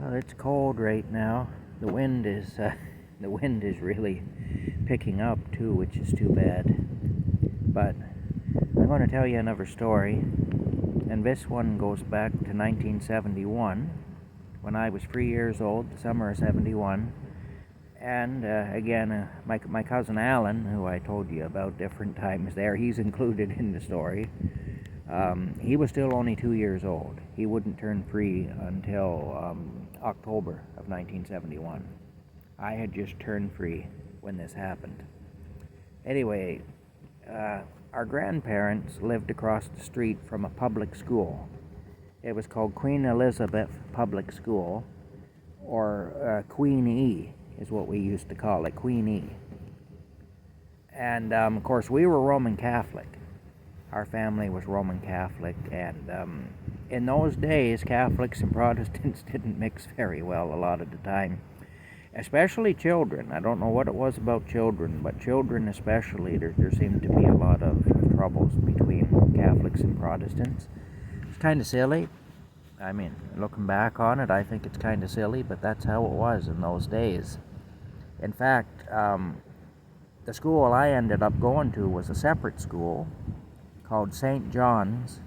Well, it's cold right now. The wind is the wind is really picking up too, which is too bad. But I'm going to tell you another story, and this one goes back to 1971, when I was 3 years old, the summer of '71. And again, my cousin Alan, who I told you about different times there, he's included in the story. He was still only 2 years old. He wouldn't turn 3 until October of 1971. I had just turned 3 when this happened. Anyway, our grandparents lived across the street from a public school. It was called Queen Elizabeth Public School, or Queen E is what we used to call it, Queen E. And of course we were Roman Catholic. Our family was Roman Catholic, and in those days Catholics and Protestants didn't mix very well a lot of the time, especially children. I don't know what it was about children, but children especially, there seemed to be a lot of troubles between Catholics and Protestants. It's kind of silly. I mean, looking back on it, I think it's kind of silly, but that's how it was in those days. In fact, the school I ended up going to was a separate school called St. John's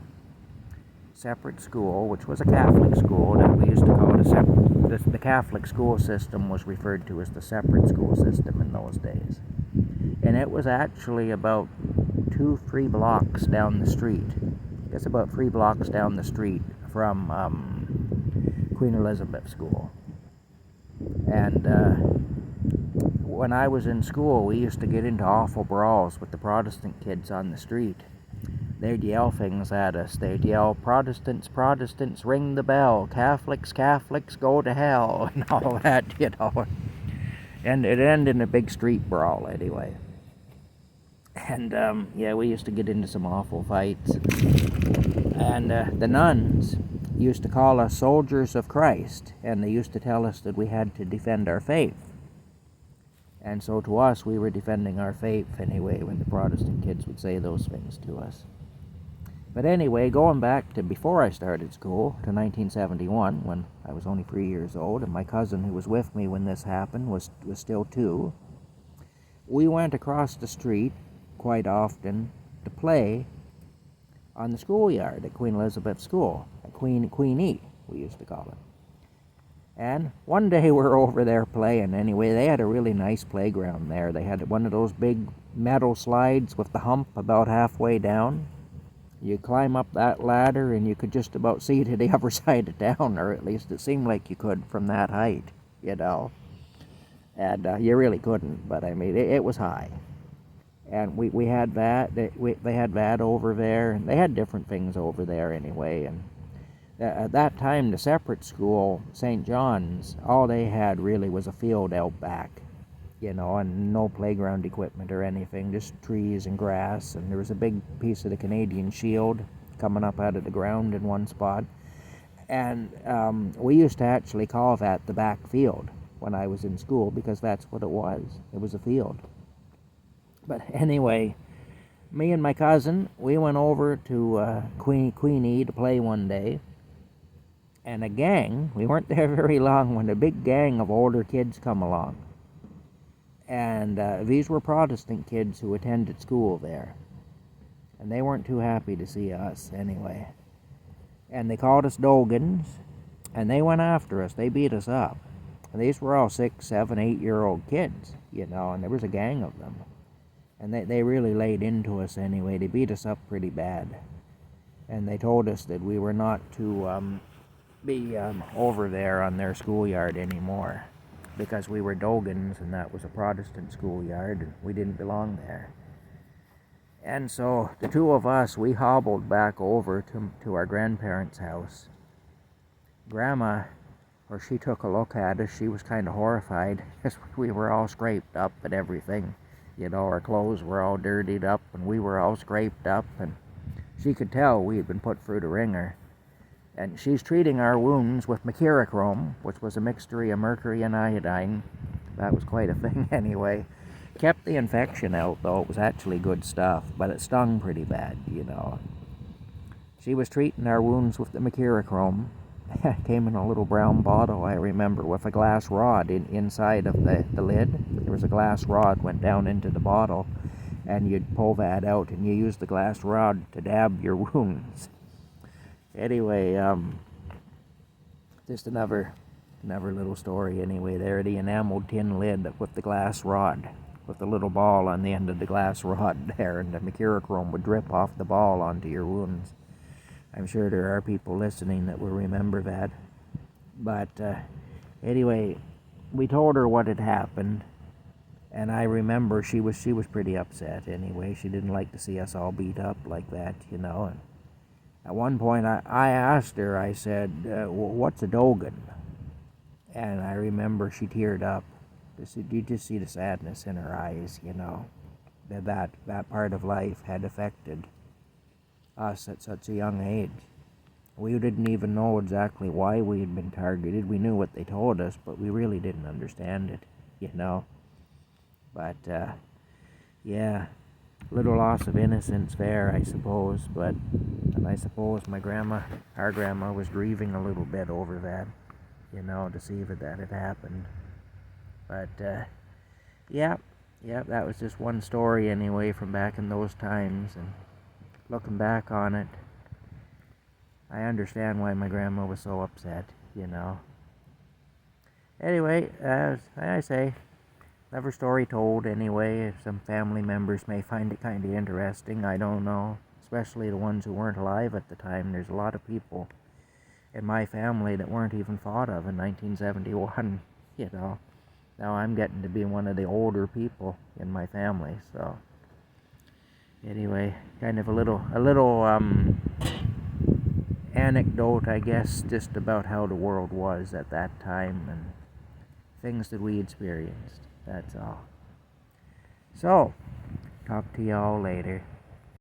Separate School, which was a Catholic school that we used to call it a separate. The Catholic school system was referred to as the separate school system in those days. And it was actually about 2-3 blocks down the street. I guess about 3 blocks down the street from Queen Elizabeth School. And when I was in school, we used to get into awful brawls with the Protestant kids on the street. They'd yell things at us. They'd yell, "Protestants, Protestants, ring the bell. Catholics, Catholics, go to hell," and all that, you know. And it ended in a big street brawl anyway. And yeah, we used to get into some awful fights. And the nuns used to call us soldiers of Christ, and they used to tell us that we had to defend our faith. And so to us, we were defending our faith anyway when the Protestant kids would say those things to us. But anyway, going back to before I started school, to 1971, when I was only 3 years old, and my cousin who was with me when this happened was still 2, we went across the street quite often to play on the schoolyard at Queen Elizabeth School, at Queen E, we used to call it. And one day we're over there playing anyway. They had a really nice playground there. They had one of those big metal slides with the hump about halfway down. You climb up that ladder and you could just about see to the other side of town, or at least it seemed like you could from that height, you know. And you really couldn't, but I mean, it was high. And we had that. They had that over there, and they had different things over there anyway. And at that time, the separate school, St. John's, all they had really was a field out back, you know, and no playground equipment or anything, just trees and grass. And there was a big piece of the Canadian shield coming up out of the ground in one spot. And we used to actually call that the back field when I was in school, because that's what it was. It was a field. But anyway, me and my cousin, we went over to Queen E to play one day. And a gang, we weren't there very long when a big gang of older kids come along. And these were Protestant kids who attended school there. And they weren't too happy to see us anyway. And they called us Dogans, and they went after us. They beat us up. And these were all 6, 7, 8-year-old kids, you know, and there was a gang of them. And they really laid into us anyway. They beat us up pretty bad. And they told us that we were not to be over there on their schoolyard anymore, because we were Dogans and that was a Protestant schoolyard and we didn't belong there. And so the 2 of us, we hobbled back over to our grandparents' house. Grandma, or she took a look at us. She was kind of horrified because we were all scraped up and everything. You know, our clothes were all dirtied up and we were all scraped up, and she could tell we had been put through the ringer. And she's treating our wounds with mercurochrome, which was a mixture of mercury and iodine. That was quite a thing anyway. Kept the infection out, though. It was actually good stuff, but it stung pretty bad, you know. She was treating our wounds with the mercurochrome, came in a little brown bottle, I remember, with a glass rod inside of the lid. There was a glass rod went down into the bottle, and you'd pull that out, and you use the glass rod to dab your wounds. Anyway, just another little story anyway there. The enameled tin lid with the glass rod, with the little ball on the end of the glass rod there, and the mercurochrome would drip off the ball onto your wounds. I'm sure there are people listening that will remember that. But anyway, we told her what had happened, and I remember she was pretty upset anyway. She didn't like to see us all beat up like that, And at one point I asked her, I said, what's a Dogan? And I remember she teared up. You just see the sadness in her eyes, that part of life had affected us at such a young age. We didn't even know exactly why we had been targeted. We knew what they told us, but we really didn't understand it, But, yeah, little loss of innocence there, I suppose. And I suppose our grandma was grieving a little bit over that, to see that had happened. But, yeah, that was just one story anyway from back in those times. And looking back on it, I understand why my grandma was so upset, Anyway, as I say, another story told anyway. Some family members may find it kind of interesting, I don't know. Especially the ones who weren't alive at the time. There's a lot of people in my family that weren't even thought of in 1971, Now I'm getting to be one of the older people in my family, so anyway, kind of a little anecdote, I guess, just about how the world was at that time and things that we experienced. That's all. So, talk to y'all later.